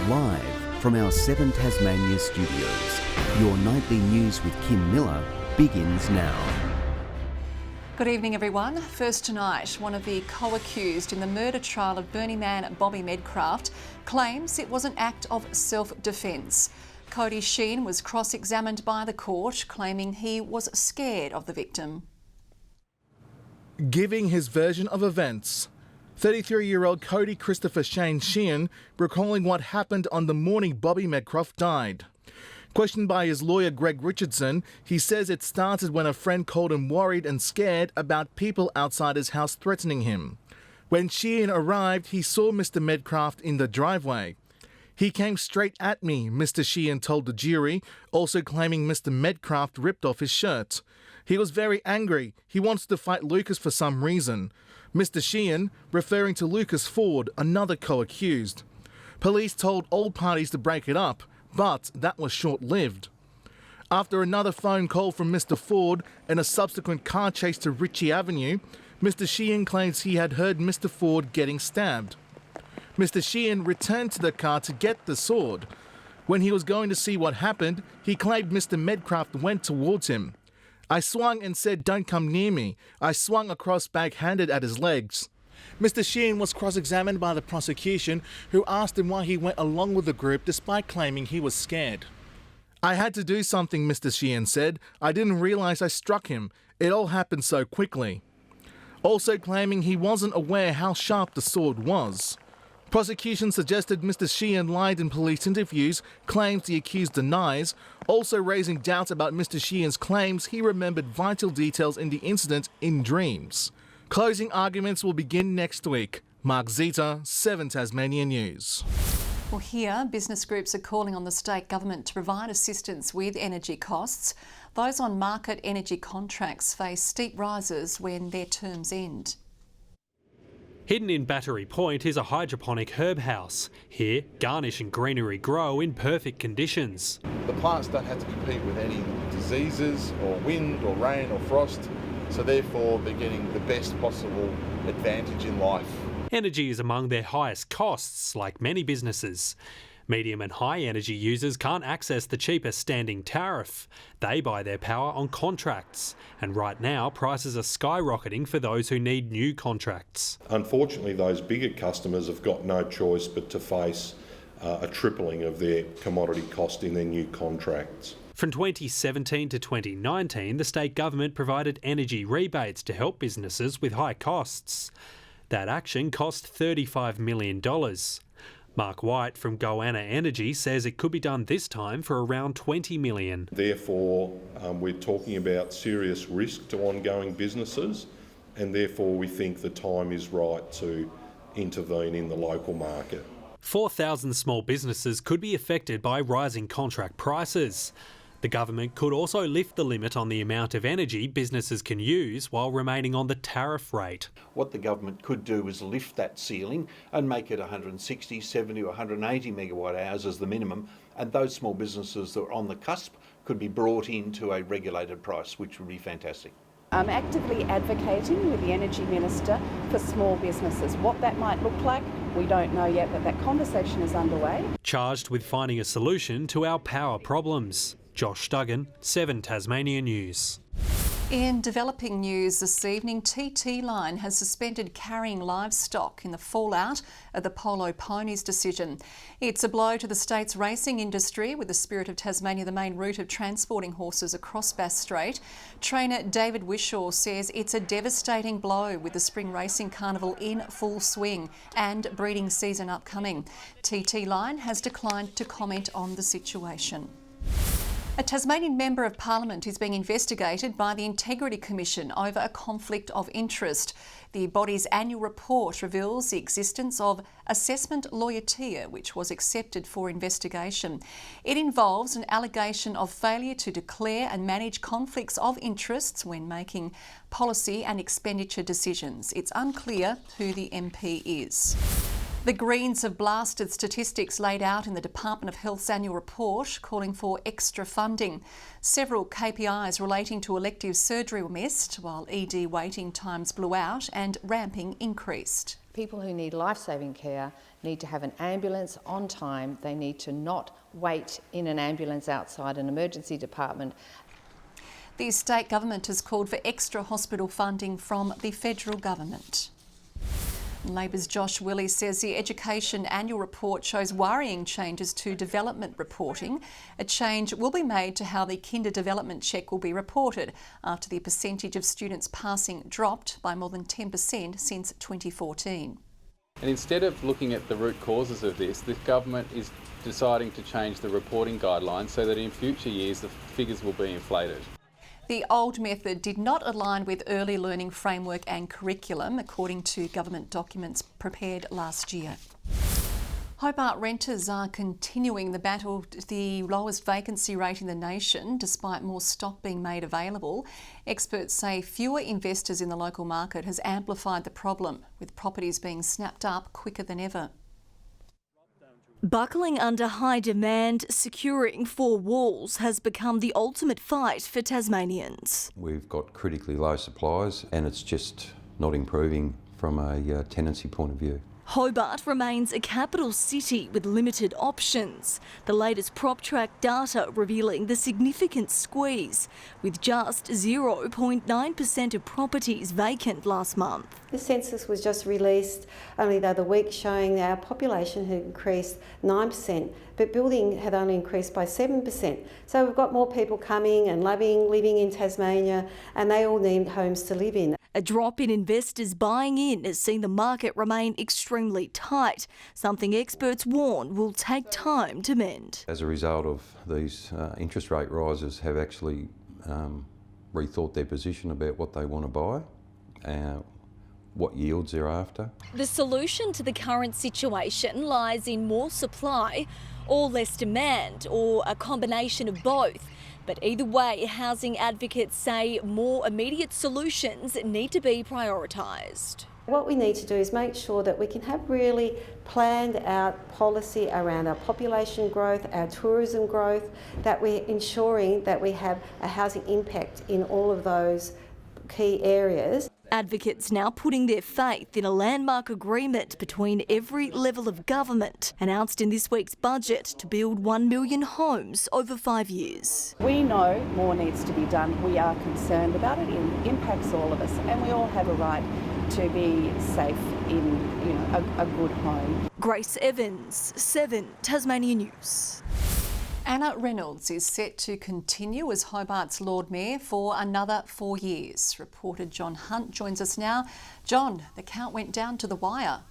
Live from our 7 Tasmania studios, your nightly news with Kim Miller begins now. Good evening, everyone. First tonight, one of the co-accused in the murder trial of Burnie man Bobby Medcraft claims it was an act of self-defence. Cody Sheehan was cross-examined by the court, claiming he was scared of the victim. Giving his version of events, 33-year-old Cody Christopher Shane Sheehan recalling what happened on the morning Bobby Medcraft died. Questioned by his lawyer Greg Richardson, he says it started when a friend called him worried and scared about people outside his house threatening him. When Sheehan arrived, he saw Mr. Medcraft in the driveway. He came straight at me, Mr. Sheehan told the jury, also claiming Mr. Medcraft ripped off his shirt. He was very angry. He wants to fight Lucas for some reason. Mr. Sheehan, referring to Lucas Ford, another co-accused. Police told all parties to break it up, but that was short-lived. After another phone call from Mr. Ford and a subsequent car chase to Ritchie Avenue, Mr. Sheehan claims he had heard Mr. Ford getting stabbed. Mr. Sheehan returned to the car to get the sword. When he was going to see what happened, he claimed Mr. Medcraft went towards him. I swung and said, "Don't come near me." I swung across backhanded at his legs. Mr. Sheehan was cross-examined by the prosecution, who asked him why he went along with the group despite claiming he was scared. I had to do something, Mr. Sheehan said. I didn't realise I struck him. It all happened so quickly. Also claiming he wasn't aware how sharp the sword was. Prosecution suggested Mr. Sheehan lied in police interviews, claims the accused denies, also raising doubts about Mr. Sheehan's claims he remembered vital details in the incident in dreams. Closing arguments will begin next week. Mark Zeta, 7 Tasmania News. Well, here, business groups are calling on the state government to provide assistance with energy costs. Those on market energy contracts face steep rises when their terms end. Hidden in Battery Point is a hydroponic herb house. Here, garnish and greenery grow in perfect conditions. The plants don't have to compete with any diseases or wind or rain or frost, so therefore they're getting the best possible advantage in life. Energy is among their highest costs, like many businesses. Medium and high energy users can't access the cheapest standing tariff. They buy their power on contracts. And right now, prices are skyrocketing for those who need new contracts. Unfortunately, those bigger customers have got no choice but to face a tripling of their commodity cost in their new contracts. From 2017 to 2019, the state government provided energy rebates to help businesses with high costs. That action cost $35 million. Mark White from Goanna Energy says it could be done this time for around $20 million. Therefore, we're talking about serious risk to ongoing businesses, and therefore we think the time is right to intervene in the local market. 4,000 small businesses could be affected by rising contract prices. The government could also lift the limit on the amount of energy businesses can use while remaining on the tariff rate. What the government could do is lift that ceiling and make it 160, 70 or 180 megawatt hours as the minimum, and those small businesses that are on the cusp could be brought into a regulated price, which would be fantastic. I'm actively advocating with the Energy Minister for small businesses. What that might look like, we don't know yet, but that conversation is underway. Charged with finding a solution to our power problems. Josh Duggan, 7 Tasmania News. In developing news this evening, TT Line has suspended carrying livestock in the fallout of the Polo Ponies decision. It's a blow to the state's racing industry, with the Spirit of Tasmania the main route of transporting horses across Bass Strait. Trainer David Wishaw says it's a devastating blow with the Spring Racing Carnival in full swing and breeding season upcoming. TT Line has declined to comment on the situation. A Tasmanian Member of Parliament is being investigated by the Integrity Commission over a conflict of interest. The body's annual report reveals the existence of assessment loyalty, which was accepted for investigation. It involves an allegation of failure to declare and manage conflicts of interests when making policy and expenditure decisions. It's unclear who the MP is. The Greens have blasted statistics laid out in the Department of Health's annual report, calling for extra funding. Several KPIs relating to elective surgery were missed, while ED waiting times blew out and ramping increased. People who need life-saving care need to have an ambulance on time. They need to not wait in an ambulance outside an emergency department. The state government has called for extra hospital funding from the federal government. Labor's Josh Willey says the Education Annual Report shows worrying changes to development reporting. A change will be made to how the kinder development check will be reported after the percentage of students passing dropped by more than 10% since 2014. And instead of looking at the root causes of this, the government is deciding to change the reporting guidelines so that in future years the figures will be inflated. The old method did not align with early learning framework and curriculum, according to government documents prepared last year. Hobart renters are continuing the battle to the lowest vacancy rate in the nation, despite more stock being made available. Experts say fewer investors in the local market has amplified the problem, with properties being snapped up quicker than ever. Buckling under high demand, securing four walls has become the ultimate fight for Tasmanians. We've got critically low supplies and it's just not improving from a tenancy point of view. Hobart remains a capital city with limited options. The latest PropTrack data revealing the significant squeeze, with just 0.9% of properties vacant last month. The census was just released only the other week, showing our population had increased 9%, but building had only increased by 7%. So we've got more people coming and living in Tasmania, and they all need homes to live in. A drop in investors buying in has seen the market remain extremely tight, something experts warn will take time to mend. As a result of these interest rate rises, have actually rethought their position about what they want to buy, what yields they're after. The solution to the current situation lies in more supply or less demand, or a combination of both. But either way, housing advocates say more immediate solutions need to be prioritised. What we need to do is make sure that we can have really planned out policy around our population growth, our tourism growth, that we're ensuring that we have a housing impact in all of those key areas. Advocates now putting their faith in a landmark agreement between every level of government, announced in this week's budget to build 1 million homes over 5 years. We know more needs to be done. We are concerned about it. It impacts all of us, and we all have a right to be safe in a good home. Grace Evans, 7 Tasmania News. Anna Reynolds is set to continue as Hobart's Lord Mayor for another 4 years. Reporter John Hunt joins us now. John, the count went down to the wire.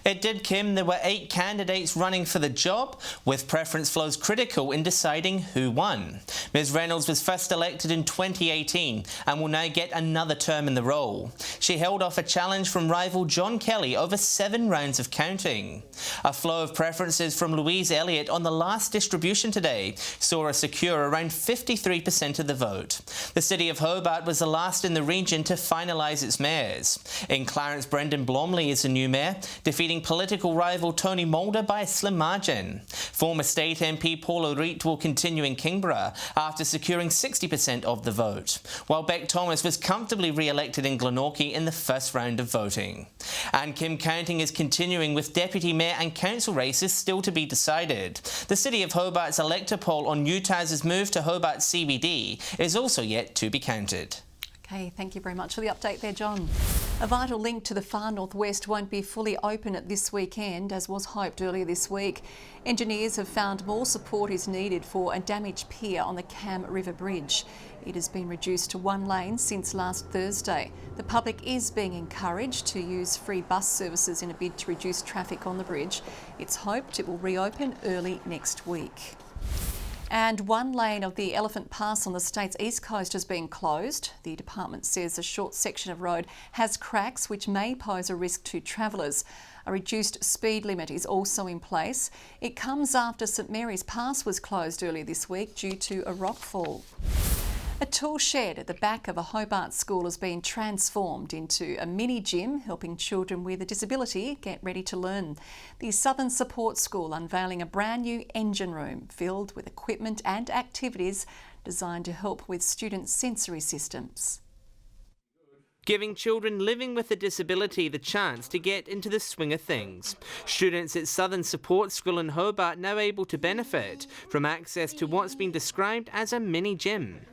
It did, Kim. There were 8 candidates running for the job, with preference flows critical in deciding who won. Ms Reynolds was first elected in 2018 and will now get another term in the role. She held off a challenge from rival John Kelly over 7 rounds of counting. A flow of preferences from Louise Elliott on the last distribution today saw her secure around 53% of the vote. The City of Hobart was the last in the region to finalise its mayors. In Clarence, Brendan Blomley is the new mayor, defeating political rival Tony Mulder by a slim margin. Former State MP Paul O'Reilly will continue in Kingborough after securing 60% of the vote, while Beck Thomas was comfortably re-elected in Glenorchy in the first round of voting. And Kim counting is continuing with Deputy Mayor and Council races still to be decided. The City of Hobart's elector poll on UTAS's move to Hobart CBD is also yet to be counted. Okay, thank you very much for the update there, John. A vital link to the far northwest won't be fully open at this weekend, as was hoped earlier this week. Engineers have found more support is needed for a damaged pier on the Cam River Bridge. It has been reduced to 1 lane since last Thursday. The public is being encouraged to use free bus services in a bid to reduce traffic on the bridge. It's hoped it will reopen early next week. And 1 lane of the Elephant Pass on the state's east coast has been closed. The department says a short section of road has cracks which may pose a risk to travellers. A reduced speed limit is also in place. It comes after St Mary's Pass was closed earlier this week due to a rockfall. A tool shed at the back of a Hobart school has been transformed into a mini gym, helping children with a disability get ready to learn. The Southern Support School unveiling a brand new engine room filled with equipment and activities designed to help with students' sensory systems. Giving children living with a disability the chance to get into the swing of things. Students at Southern Support School in Hobart now able to benefit from access to what's been described as a mini gym.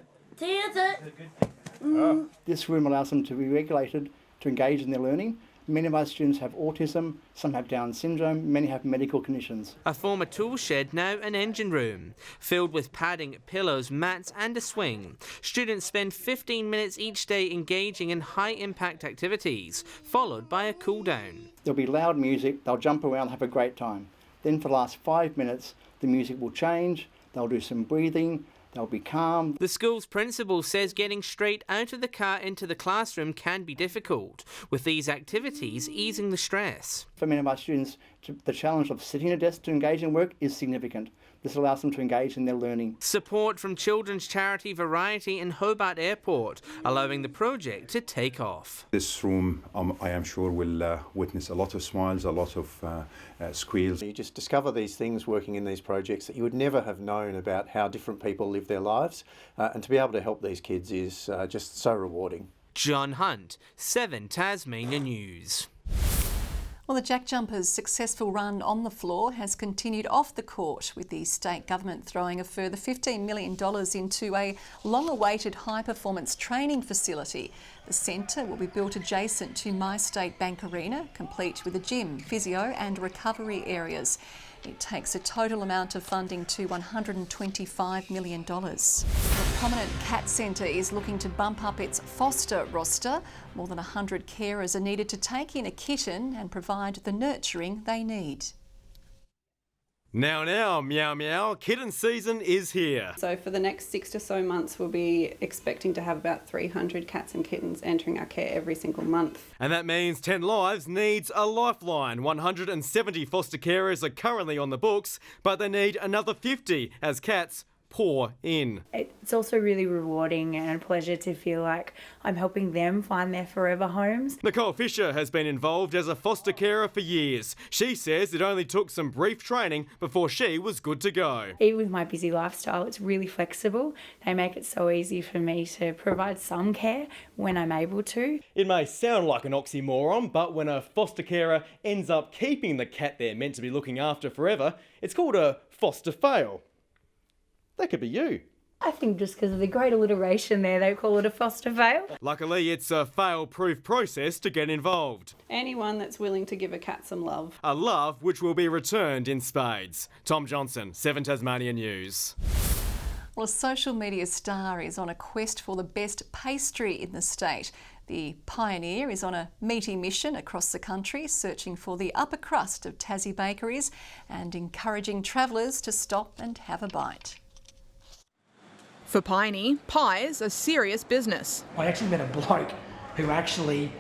This room allows them to be regulated to engage in their learning. Many of our students have autism, some have Down syndrome, many have medical conditions. A former tool shed, now an engine room, filled with padding, pillows, mats and a swing. Students spend 15 minutes each day engaging in high-impact activities, followed by a cool-down. There'll be loud music, they'll jump around, have a great time. Then for the last 5 minutes, the music will change, they'll do some breathing, they'll be calm. The school's principal says getting straight out of the car into the classroom can be difficult, with these activities easing the stress. For many of our students, the challenge of sitting at a desk to engage in work is significant. This allows them to engage in their learning. Support from children's charity Variety in Hobart Airport, allowing the project to take off. This room, I am sure, will witness a lot of smiles, a lot of squeals. You just discover these things working in these projects that you would never have known about how different people live their lives, and to be able to help these kids is just so rewarding. John Hunt, 7 Tasmania News. Well, the Jack Jumpers' successful run on the floor has continued off the court, with the state government throwing a further $15 million into a long-awaited high-performance training facility. The centre will be built adjacent to My State Bank Arena, complete with a gym, physio and recovery areas. It takes a total amount of funding to $125 million. The prominent cat centre is looking to bump up its foster roster. More than 100 carers are needed to take in a kitten and provide the nurturing they need. Now, meow meow, kitten season is here. So for the next 6 or so months, we'll be expecting to have about 300 cats and kittens entering our care every single month. And that means 10 Lives needs a lifeline. 170 foster carers are currently on the books, but they need another 50 as cats pour in. It's also really rewarding and a pleasure to feel like I'm helping them find their forever homes. Nicole Fisher has been involved as a foster carer for years. She says it only took some brief training before she was good to go. Even with my busy lifestyle, it's really flexible. They make it so easy for me to provide some care when I'm able to. It may sound like an oxymoron, but when a foster carer ends up keeping the cat they're meant to be looking after forever, it's called a foster fail. That could be you. I think just because of the great alliteration there, they call it a foster fail. Luckily, it's a fail-proof process to get involved. Anyone that's willing to give a cat some love. A love which will be returned in spades. Tom Johnson, 7 Tasmania News. Well, a social media star is on a quest for the best pastry in the state. The Pioneer is on a meaty mission across the country, searching for the upper crust of Tassie bakeries and encouraging travellers to stop and have a bite. For Piney, pie's a serious business. I actually met a bloke who actually, him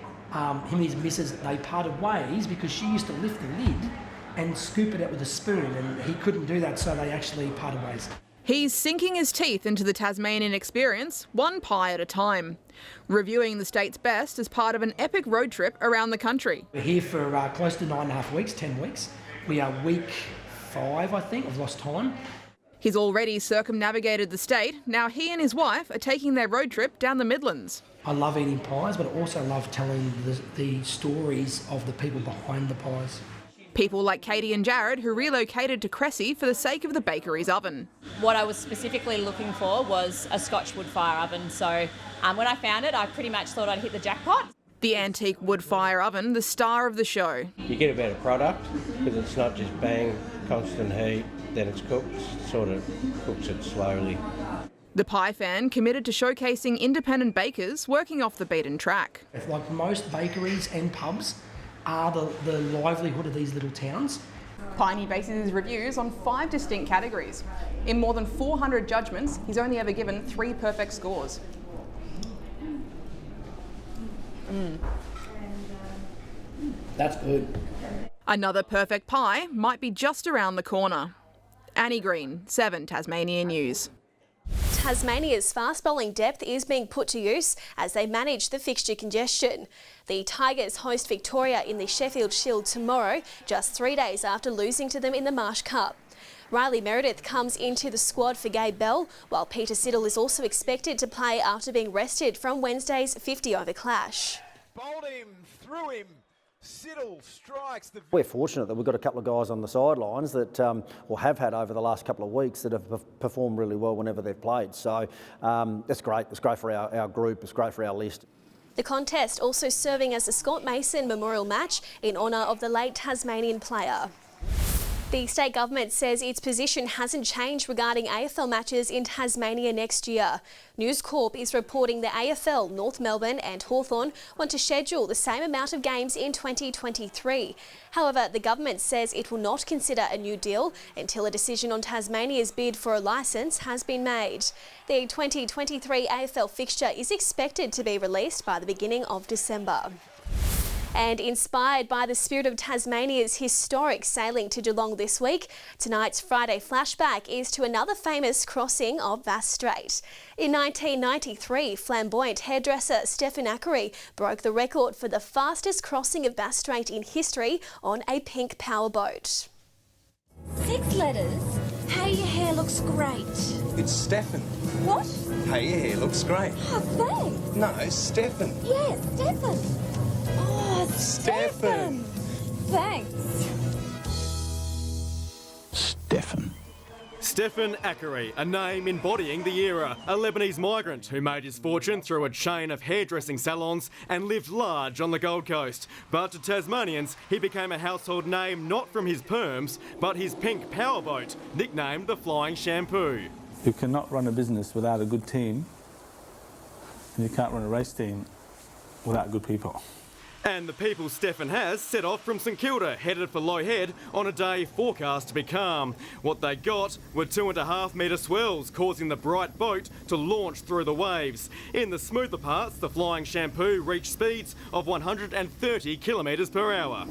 and his missus, they parted ways because she used to lift the lid and scoop it out with a spoon, and he couldn't do that, so they actually parted ways. He's sinking his teeth into the Tasmanian experience, one pie at a time, reviewing the state's best as part of an epic road trip around the country. We're here for close to 9.5 weeks, 10 weeks. We are week 5, I think. I've lost time. He's already circumnavigated the state. Now he and his wife are taking their road trip down the Midlands. I love eating pies, but I also love telling the stories of the people behind the pies. People like Katie and Jared, who relocated to Cressy for the sake of the bakery's oven. What I was specifically looking for was a Scotch wood fire oven, so when I found it, I pretty much thought I'd hit the jackpot. The antique wood fire oven, the star of the show. You get a better product because it's not just bang, constant heat, then it's cooked, sort of cooks it slowly. The Pie Fan committed to showcasing independent bakers working off the beaten track. Like most bakeries and pubs are the livelihood of these little towns. Piney bases his reviews on 5 distinct categories. In more than 400 judgments, he's only ever given 3 perfect scores. That's good. Another perfect pie might be just around the corner. Annie Green, 7 Tasmania News. Tasmania's fast bowling depth is being put to use as they manage the fixture congestion. The Tigers host Victoria in the Sheffield Shield tomorrow, just 3 days after losing to them in the Marsh Cup. Riley Meredith comes into the squad for Gabe Bell, while Peter Siddle is also expected to play after being rested from Wednesday's 50-over clash. Bowled him, threw him. Siddle strikes the... We're fortunate that we've got a couple of guys on the sidelines that, or have had over the last couple of weeks, that have performed really well whenever they've played. So that's great. It's great for our group. It's great for our list. The contest also serving as the Scott Mason Memorial Match in honour of the late Tasmanian player. The state government says its position hasn't changed regarding AFL matches in Tasmania next year. News Corp is reporting the AFL, North Melbourne and Hawthorn want to schedule the same amount of games in 2023. However, the government says it will not consider a new deal until a decision on Tasmania's bid for a licence has been made. The 2023 AFL fixture is expected to be released by the beginning of December. And inspired by the spirit of Tasmania's historic sailing to Geelong this week, tonight's Friday Flashback is to another famous crossing of Bass Strait. In 1993, flamboyant hairdresser Stephen Ackery broke the record for the fastest crossing of Bass Strait in history on a pink powerboat. 6 letters. Hey, your hair looks great. It's Stefan. What? Hey, your hair looks great. Oh, thanks. No, Stefan. Yes, Stefan. Oh, Stefan. Thanks. Stefan. Stephen Ackery, a name embodying the era, a Lebanese migrant who made his fortune through a chain of hairdressing salons and lived large on the Gold Coast. But to Tasmanians, he became a household name not from his perms, but his pink powerboat, nicknamed the Flying Shampoo. You cannot run a business without a good team, and you can't run a race team without good people. And the people Stephen has set off from St Kilda, headed for Low Head on a day forecast to be calm. What they got were 2.5 metre swells, causing the bright boat to launch through the waves. In the smoother parts, the Flying Shampoo reached speeds of 130 kilometres per hour.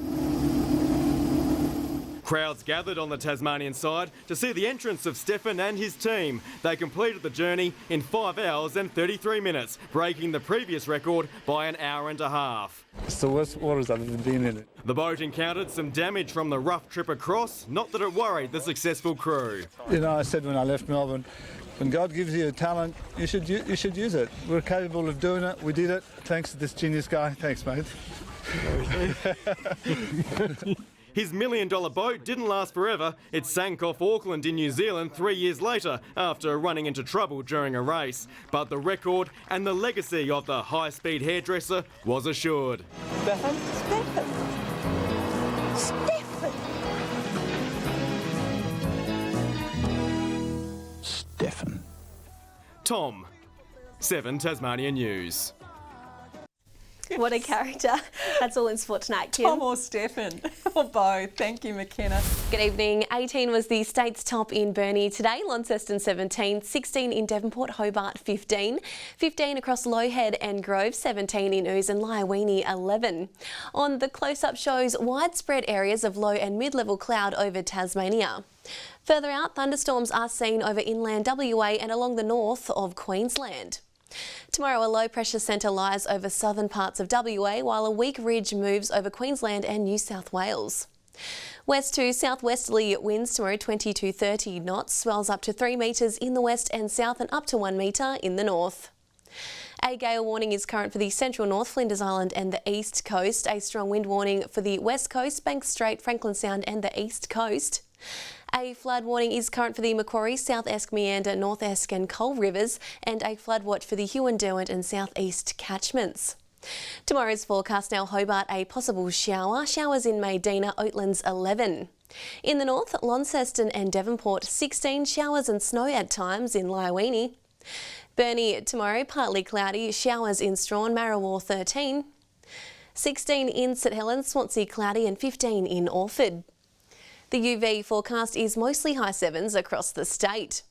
Crowds gathered on the Tasmanian side to see the entrance of Stephen and his team. They completed the journey in 5 hours and 33 minutes, breaking the previous record by an hour and a half. It's the worst waters I've ever been in. The boat encountered some damage from the rough trip across, not that it worried the successful crew. You know, I said when I left Melbourne, when God gives you a talent, you should use it. We're capable of doing it. We did it. Thanks to this genius guy. Thanks, mate. His $1 million boat didn't last forever. It sank off Auckland in New Zealand 3 years later after running into trouble during a race. But the record and the legacy of the high-speed hairdresser was assured. Stefan? Stefan! Stefan! Stefan. Tom, 7 Tasmania News. What a character. That's all in sport tonight, Kim. Tom or Stefan, or both. Thank you, McKenna. Good evening. 18 was the state's top in Burnie today, Launceston 17, 16 in Devonport, Hobart 15, 15 across Low Head and Grove, 17 in Ouse and Liaweenie 11. On the close-up shows widespread areas of low and mid-level cloud over Tasmania. Further out, thunderstorms are seen over inland WA and along the north of Queensland. Tomorrow, a low pressure centre lies over southern parts of WA, while a weak ridge moves over Queensland and New South Wales. West to southwesterly winds tomorrow 20 to 30 knots, swells up to 3 metres in the west and south and up to 1 metre in the north. A gale warning is current for the central north, Flinders Island and the east coast. A strong wind warning for the west coast, Banks Strait, Franklin Sound and the east coast. A flood warning is current for the Macquarie, South Esk, Meander, North Esk and Coal Rivers, and a flood watch for the Huon, Derwent and South East catchments. Tomorrow's forecast now: Hobart, a possible shower. Showers in Maydena, Oatlands 11. In the north, Launceston and Devonport 16. Showers and snow at times in Liaweenie. Burnie tomorrow, partly cloudy. Showers in Strawn, Marrawar 13. 16 in St Helens, Swansea cloudy and 15 in Orford. The UV forecast is mostly high 7s across the state.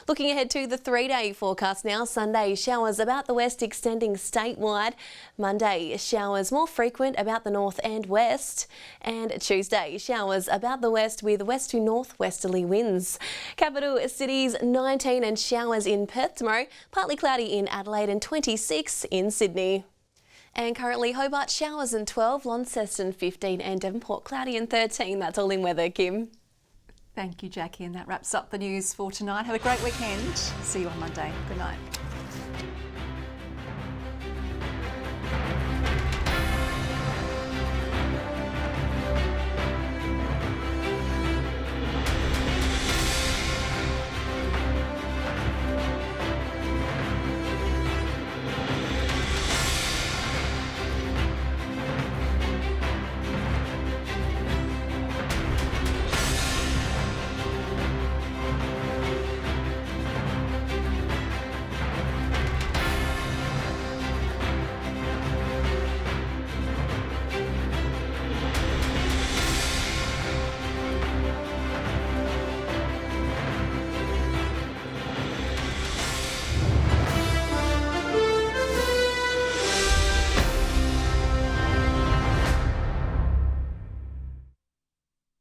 Looking ahead to the 3-day forecast now. Sunday, showers about the west extending statewide. Monday, showers more frequent about the north and west. And Tuesday, showers about the west with west to northwesterly winds. Capital cities 19 and showers in Perth tomorrow. Partly cloudy in Adelaide and 26 in Sydney. And currently Hobart showers and 12, Launceston 15 and Devonport cloudy and 13. That's all in weather, Kim. Thank you, Jackie, and that wraps up the news for tonight. Have a great weekend. See you on Monday. Good night.